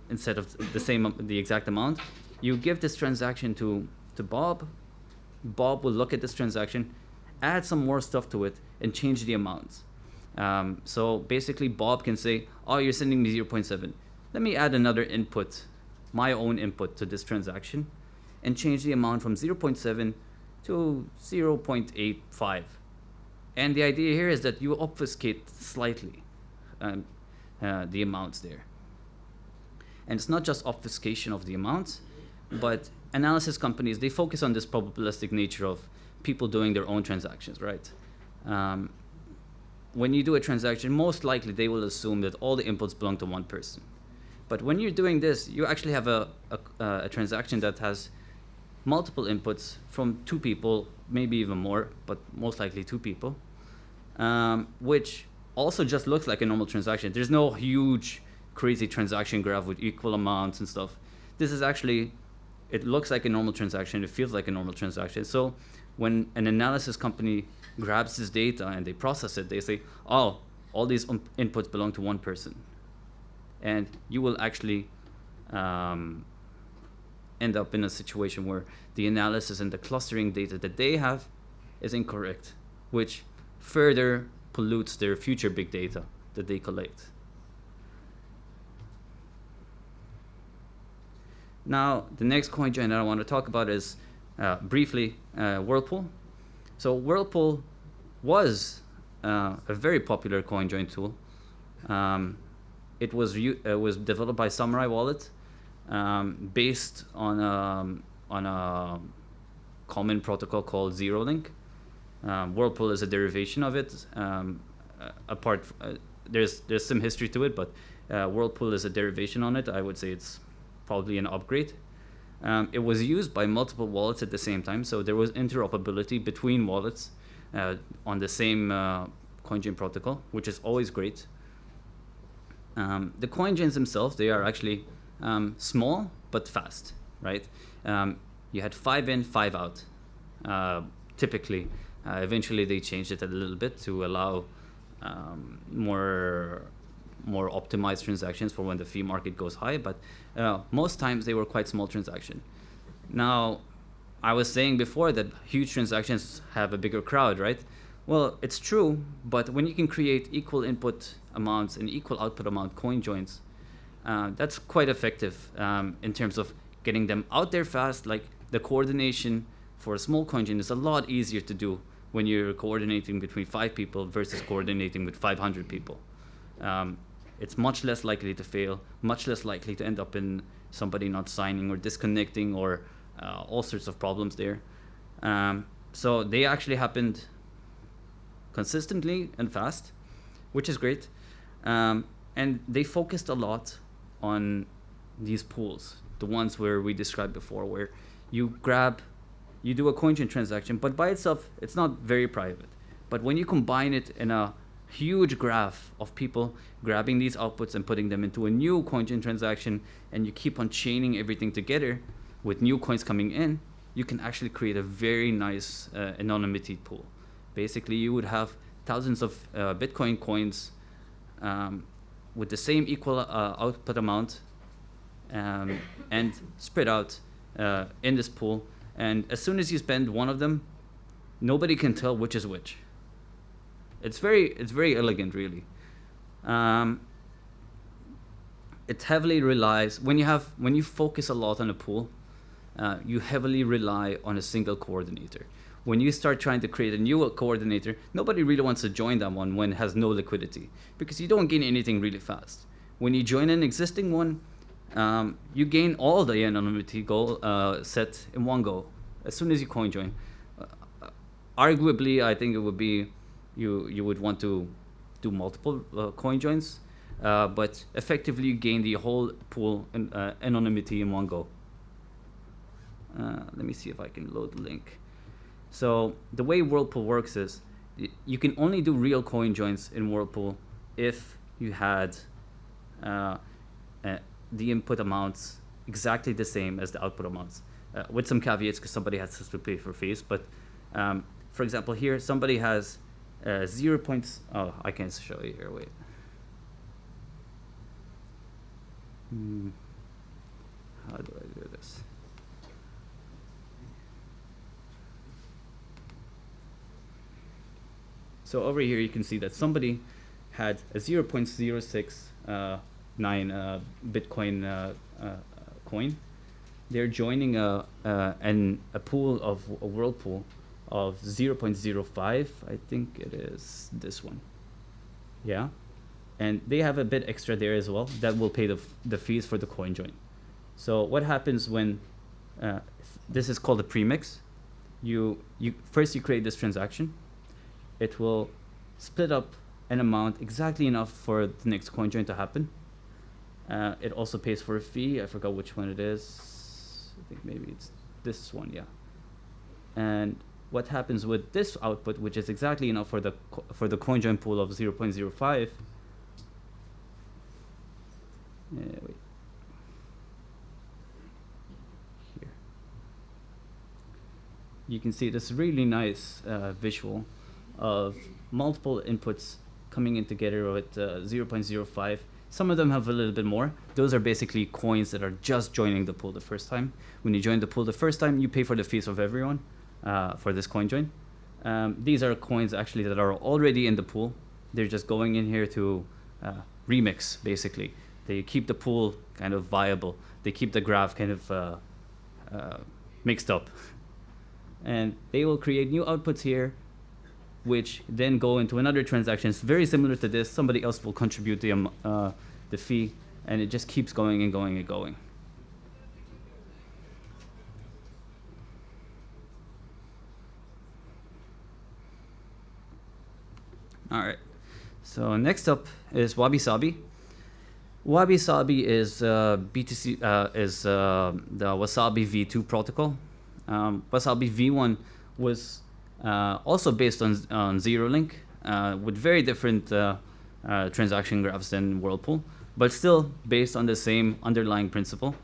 instead of the exact amount, you give this transaction to Bob. Bob will look at this transaction, add some more stuff to it, and change the amounts. So basically Bob can say, oh, you're sending me 0.7. Let me add another input, my own input to this transaction, and change the amount from 0.7 to 0.85. And the idea here is that you obfuscate slightly the amounts there. And it's not just obfuscation of the amounts, but analysis companies, they focus on this probabilistic nature of people doing their own transactions, right? When you do a transaction, most likely they will assume that all the inputs belong to one person. But when you're doing this, you actually have a transaction that has multiple inputs from two people, maybe even more, but most likely two people, which also just looks like a normal transaction. There's no huge, crazy transaction graph with equal amounts and stuff. This is actually, it looks like a normal transaction, it feels like a normal transaction. So when an analysis company grabs this data and they process it, they say, oh, all these inputs belong to one person. And you will actually end up in a situation where the analysis and the clustering data that they have is incorrect, which further pollutes their future big data that they collect. Now, the next CoinJoin that I want to talk about is briefly Whirlpool. So Whirlpool was a very popular CoinJoin tool. It was developed by Samurai Wallet, based on a common protocol called ZeroLink. Whirlpool is a derivation of it. There's some history to it, but Whirlpool is a derivation on it. I would say it's probably an upgrade. It was used by multiple wallets at the same time, so there was interoperability between wallets on the same CoinJoin protocol, which is always great. The CoinJoins themselves, they are actually small but fast, right? You had 5 in, 5 out, typically. Eventually, they changed it a little bit to allow more optimized transactions for when the fee market goes high, but most times they were quite small transactions. Now, I was saying before that huge transactions have a bigger crowd, right? Well, it's true, but when you can create equal input amounts and equal output amount coin joins, that's quite effective in terms of getting them out there fast. Like, the coordination for a small coin join is a lot easier to do when you're coordinating between 5 people versus coordinating with 500 people. It's much less likely to fail, much less likely to end up in somebody not signing or disconnecting or all sorts of problems there. So they actually happened consistently and fast, which is great. And they focused a lot on these pools, the ones where we described before, where you do a CoinJoin transaction, but by itself, it's not very private. But when you combine it in a huge graph of people grabbing these outputs and putting them into a new CoinJoin transaction, and you keep on chaining everything together with new coins coming in, you can actually create a very nice anonymity pool. Basically, you would have thousands of Bitcoin coins with the same equal output amount and spread out in this pool. And as soon as you spend one of them, nobody can tell which is which. It's very elegant, really. It heavily relies when you focus a lot on a pool, you heavily rely on a single coordinator. When you start trying to create a new coordinator, nobody really wants to join that one when it has no liquidity, because you don't gain anything really fast. When you join an existing one, you gain all the anonymity goal set in one go as soon as you coin join. Arguably, I think it would be you would want to do multiple coin joins, but effectively you gain the whole pool anonymity in one go. Let me see if I can load the link. So the way Whirlpool works is you can only do real coin joins in Whirlpool if you had the input amounts exactly the same as the output amounts, with some caveats because somebody has to pay for fees. But for example, here somebody has 0. Oh, I can show you here. Wait. How do I do this? So over here you can see that somebody had a 0.069 Bitcoin coin. They're joining a pool of a Whirlpool of 0.05. I think it is this one. Yeah, and they have a bit extra there as well that will pay the fees for the coin join. So what happens when this is called a premix? You first create this transaction. It will split up an amount exactly enough for the next coin join to happen. It also pays for a fee. I forgot which one it is. I think maybe it's this one, yeah. And what happens with this output, which is exactly enough for the coin join pool of 0.05. Wait. Here. You can see this really nice visual of multiple inputs coming in together with 0.05. Some of them have a little bit more. Those are basically coins that are just joining the pool the first time. When you join the pool the first time, you pay for the fees of everyone for this coin join. These are coins actually that are already in the pool. They're just going in here to remix, basically. They keep the pool kind of viable. They keep the graph kind of mixed up. And they will create new outputs here, which then go into another transaction. It's very similar to this. Somebody else will contribute the fee, and it just keeps going and going and going. All right. So next up is Wabi Sabi. Wabi Sabi is BTC the Wasabi V2 protocol. Wasabi V1 was also based on ZeroLink with very different transaction graphs than Whirlpool, but still based on the same underlying principle.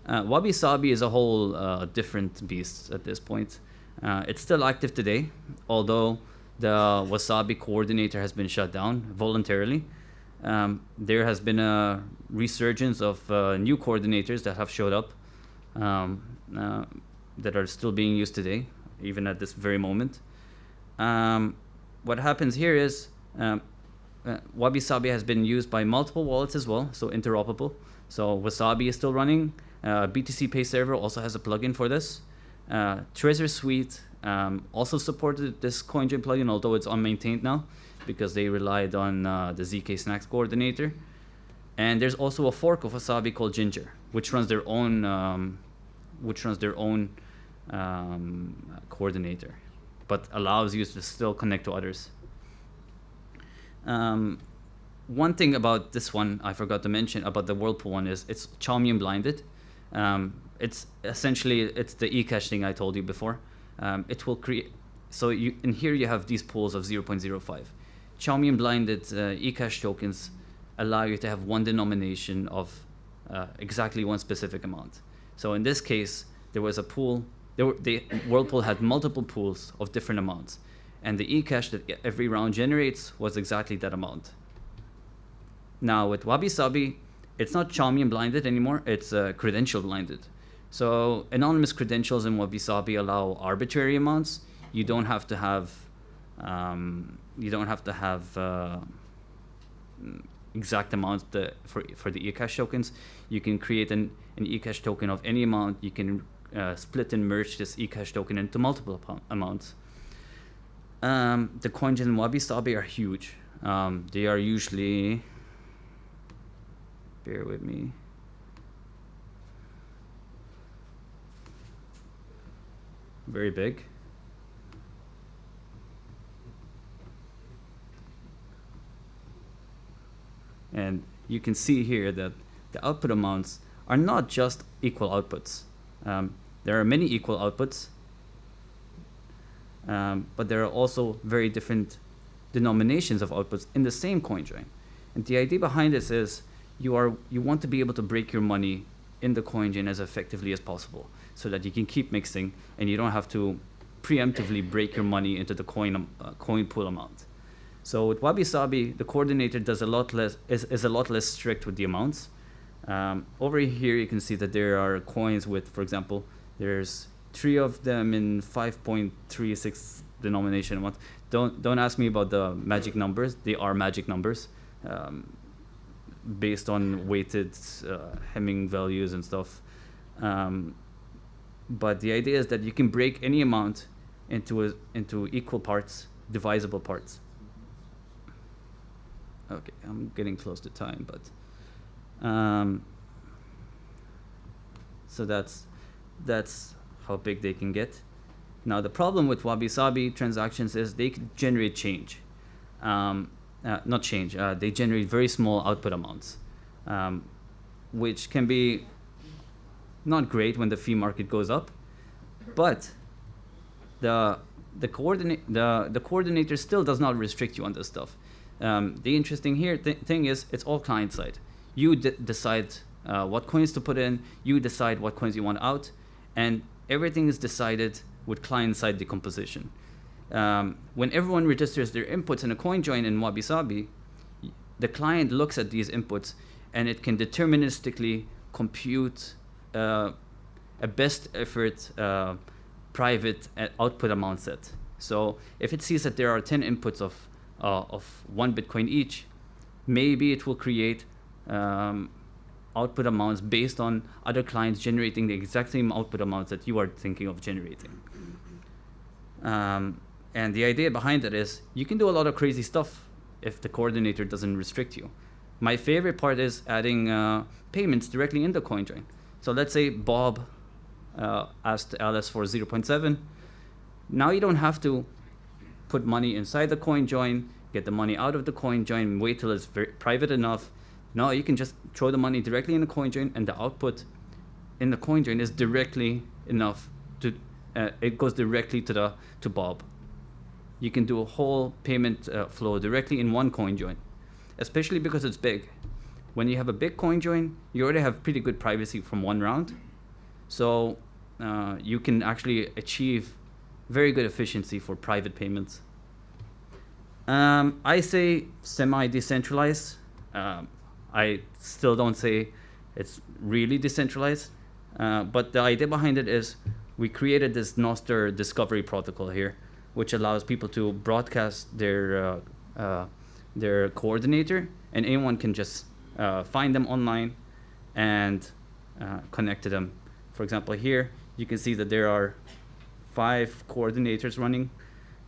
Wabi Sabi is a whole different beast at this point. It's still active today, although the Wasabi coordinator has been shut down voluntarily. There has been a resurgence of new coordinators that have showed up that are still being used today, even at this very moment. What happens here is Wabi Sabi has been used by multiple wallets as well, so interoperable. So Wasabi is still running. BTC Pay Server also has a plugin for this. Trezor Suite also supported this CoinJoin plugin, although it's unmaintained now because they relied on the ZK Snacks coordinator. And there's also a fork of Wasabi called Ginger, which runs their own coordinator, but allows you to still connect to others. One thing about this one I forgot to mention about the Whirlpool one is it's Chaumian blinded. It's essentially the eCash thing I told you before. It will create, so in here you have these pools of 0.05. Chaumian blinded eCash tokens allow you to have one denomination of exactly one specific amount. So in this case, there was a pool. Whirlpool had multiple pools of different amounts, and the eCash that every round generates was exactly that amount. Now with Wabi Sabi, it's not Chaumian blinded anymore. It's credential blinded. So anonymous credentials in Wabi Sabi allow arbitrary amounts. You don't have to have exact amounts for the eCash tokens. You can create an eCash token of any amount. You can split and merge this eCash token into multiple amounts. The coins in Wabi Sabi are huge. They are usually, bear with me, very big. And you can see here that the output amounts are not just equal outputs. There are many equal outputs, but there are also very different denominations of outputs in the same CoinJoin. And the idea behind this is you want to be able to break your money in the CoinJoin as effectively as possible, so that you can keep mixing and you don't have to preemptively break your money into the coin pool amount. So with Wabi Sabi, the coordinator is a lot less strict with the amounts. Over here, you can see that there are coins with, for example, there's 3 of them in 5.36 denomination amount. Don't ask me about the magic numbers. They are magic numbers, based on weighted Hemming values and stuff. But the idea is that you can break any amount into equal parts, divisible parts. Okay, I'm getting close to time, but so that's how big they can get. Now the problem with Wabi Sabi transactions is they can generate change, not change. They generate very small output amounts, which can be not great when the fee market goes up, but the coordinator still does not restrict you on this stuff. The interesting thing is it's all client side. You decide what coins to put in, you decide what coins you want out, and everything is decided with client side decomposition. When everyone registers their inputs in a CoinJoin in Wabi Sabi, the client looks at these inputs and it can deterministically compute a best effort private output amount set. So if it sees that there are 10 inputs of 1 Bitcoin each, maybe it will create output amounts based on other clients generating the exact same output amounts that you are thinking of generating. And the idea behind it is you can do a lot of crazy stuff if the coordinator doesn't restrict you. My favorite part is adding payments directly in the CoinJoin. So let's say Bob asked Alice for 0.7. Now you don't have to put money inside the CoinJoin, get the money out of the CoinJoin, wait till it's private enough, Now you can just throw the money directly in the coin join, and the output in the coin join is directly enough to it goes directly to Bob. You can do a whole payment flow directly in one coin join, especially because it's big. When you have a big coin join, you already have pretty good privacy from one round, so you can actually achieve very good efficiency for private payments. I say semi-decentralized. I still don't say it's really decentralized, but the idea behind it is we created this Nostr discovery protocol here, which allows people to broadcast their coordinator, and anyone can just find them online and connect to them. For example, here you can see that there are 5 coordinators running.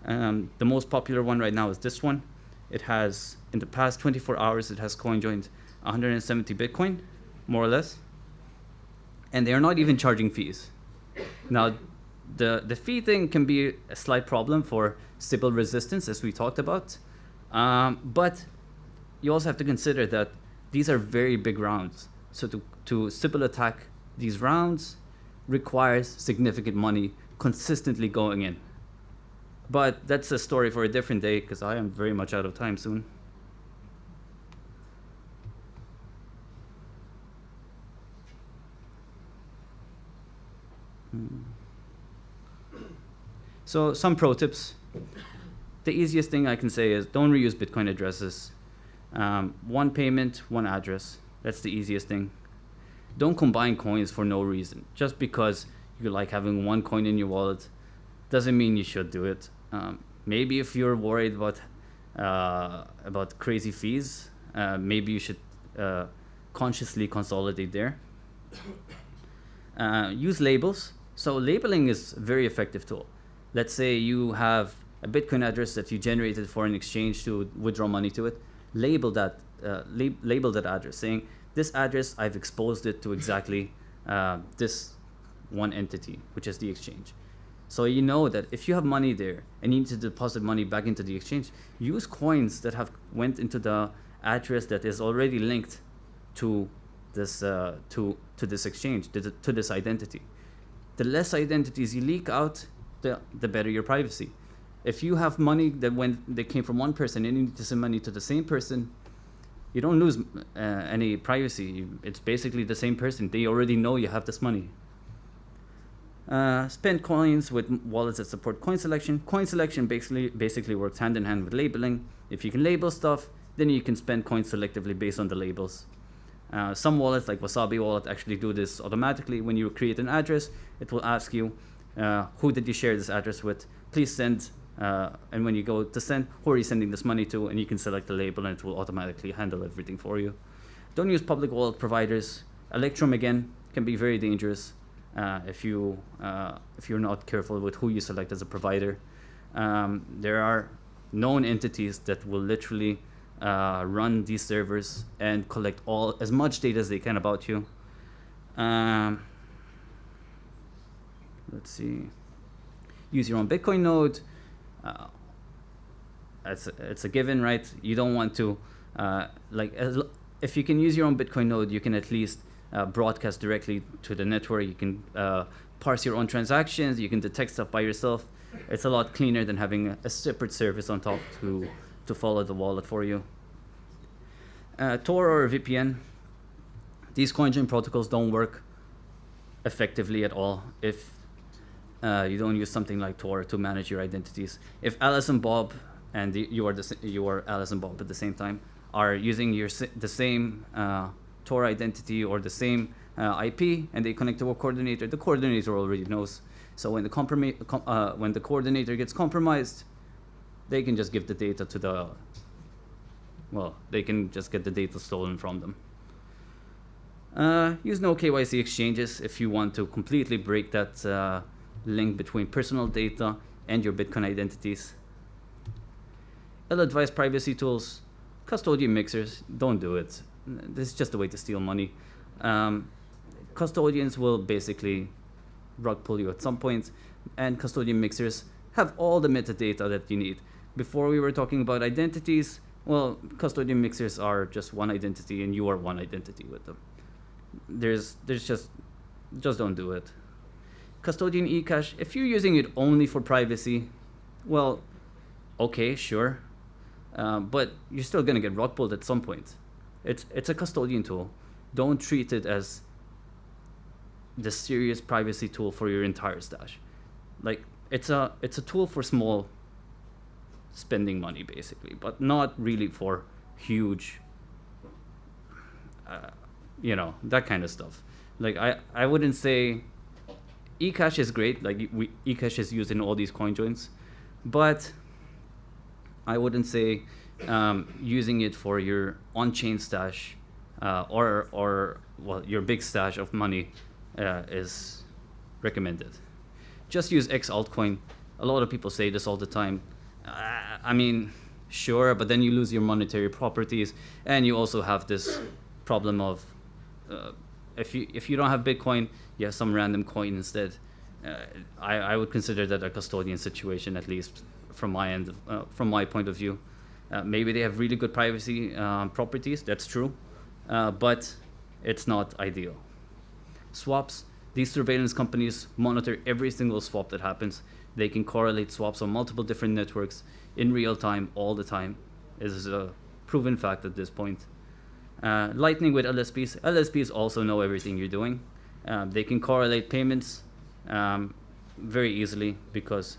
The most popular one right now is this one. It has, in the past 24 hours, it has coin joined 170 Bitcoin, more or less. And they are not even charging fees. Now, the fee thing can be a slight problem for Sybil resistance, as we talked about. But you also have to consider that these are very big rounds. So to Sybil attack these rounds requires significant money consistently going in. But that's a story for a different day, because I am very much out of time soon. So some pro tips. The easiest thing I can say is don't reuse Bitcoin addresses. One payment, one address. That's the easiest thing. Don't combine coins for no reason. Just because you like having one coin in your wallet doesn't mean you should do it. Maybe if you're worried about crazy fees, maybe you should consciously consolidate there. Use labels. So labeling is a very effective tool. Let's say you have a Bitcoin address that you generated for an exchange to withdraw money to it. Label that address, saying this address, I've exposed it to exactly this one entity, which is the exchange. So you know that if you have money there and you need to deposit money back into the exchange, use coins that have went into the address that is already linked to this this exchange, to this identity. The less identities you leak out, the better your privacy. If you have money that came from one person and you need to send money to the same person, you don't lose any privacy. It's basically the same person. They already know you have this money. Spend coins with wallets that support coin selection. Coin selection basically works hand in hand with labeling. If you can label stuff, then you can spend coins selectively based on the labels. Some wallets, like Wasabi Wallet, actually do this automatically. When you create an address, it will ask you, who did you share this address with? Please send. And when you go to send, who are you sending this money to? And you can select the label, and it will automatically handle everything for you. Don't use public wallet providers. Electrum, again, can be very dangerous if you're not careful with who you select as a provider. There are known entities that will literally run these servers and collect as much data as they can about you. Let's see. Use your own Bitcoin node. It's a given, right? You don't want to if you can use your own Bitcoin node, you can at least broadcast directly to the network. You can parse your own transactions. You can detect stuff by yourself. It's a lot cleaner than having a separate service on top to follow the wallet for you. Tor or VPN. These CoinJoin protocols don't work effectively at all if you don't use something like Tor to manage your identities. If Alice and Bob, and you are Alice and Bob at the same time, are using the same Tor identity or the same IP, and they connect to a coordinator, the coordinator already knows. So when the coordinator gets compromised, they can just give the data to they can just get the data stolen from them. Use no KYC exchanges if you want to completely break that link between personal data and your Bitcoin identities. Ill-advised privacy tools, custodian mixers, don't do it. This is just a way to steal money. Custodians will basically rug pull you at some point, and custodian mixers have all the metadata that you need. Before we were talking about identities, Well, custodian mixers are just one identity, and you are one identity with them. There's just don't do it. Custodian eCash, if you're using it only for privacy, well, okay, sure, but you're still gonna get rug pulled at some point. It's a custodian tool. Don't treat it as the serious privacy tool for your entire stash. Like it's a tool for small spending money basically, but not really for huge, that kind of stuff. Like I wouldn't say eCash is great. Like eCash is used in all these coin joins, but I wouldn't say using it for your on-chain stash or your big stash of money is recommended. Just use X altcoin. A lot of people say this all the time. I mean, sure, but then you lose your monetary properties, and you also have this problem of if you don't have Bitcoin, you have some random coin instead. I would consider that a custodian situation, at least from my end, from my point of view. Maybe they have really good privacy properties. That's true, but it's not ideal. Swaps. These surveillance companies monitor every single swap that happens. They can correlate swaps on multiple different networks in real time, all the time. This is a proven fact at this point. Lightning with LSPs. LSPs also know everything you're doing. They can correlate payments very easily because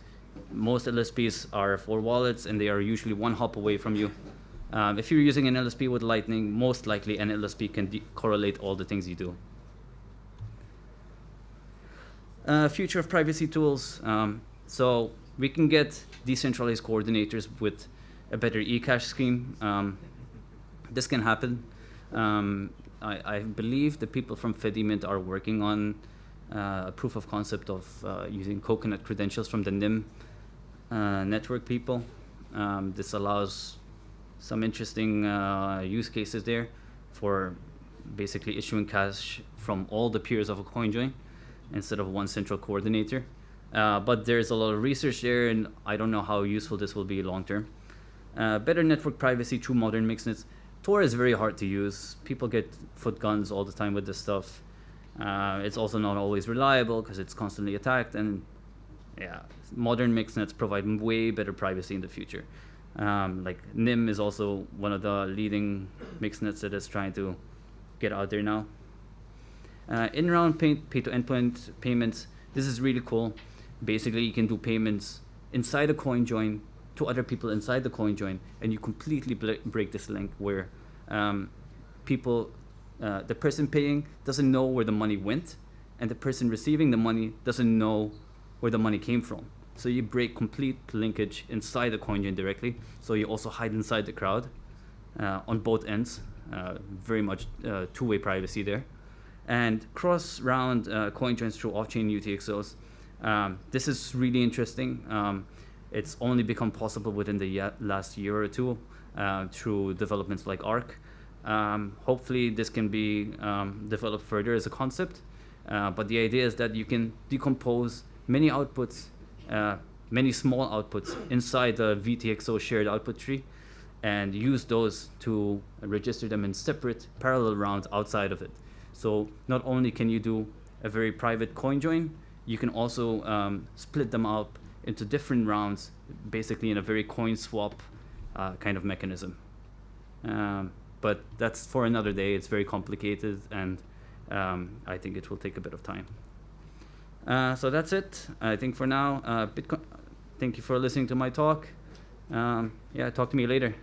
most LSPs are for wallets and they are usually one hop away from you. If you're using an LSP with Lightning, most likely an LSP can correlate all the things you do. Future of privacy tools. So we can get decentralized coordinators with a better eCash scheme. This can happen. I believe the people from Fedimint are working on a proof of concept of using coconut credentials from the NIM network people. This allows some interesting use cases there for basically issuing cash from all the peers of a coin join instead of one central coordinator. But there's a lot of research there, and I don't know how useful this will be long term. Better network privacy through modern mixnets. Tor is very hard to use. People get foot guns all the time with this stuff. It's also not always reliable because it's constantly attacked, and modern mixnets provide way better privacy in the future. Like NIM is also one of the leading mixnets that is trying to get out there now. In-round pay-to-endpoint payments. This is really cool. Basically, you can do payments inside a coin join to other people inside the coin join, and you completely break this link where the person paying doesn't know where the money went, and the person receiving the money doesn't know where the money came from. So you break complete linkage inside the coin join directly. So you also hide inside the crowd on both ends. Very much two-way privacy there. And cross-round coin joins through off-chain UTXOs. This is really interesting. It's only become possible within the last year or two through developments like ARC. Hopefully this can be developed further as a concept. But the idea is that you can decompose many outputs, many small outputs inside the VTXO shared output tree and use those to register them in separate parallel rounds outside of it. So not only can you do a very private coin join, you can also split them up into different rounds, basically in a very coin swap kind of mechanism. But that's for another day. It's very complicated, and I think it will take a bit of time. So that's it, I think, for now. Bitcoin. Thank you for listening to my talk. Talk to me later.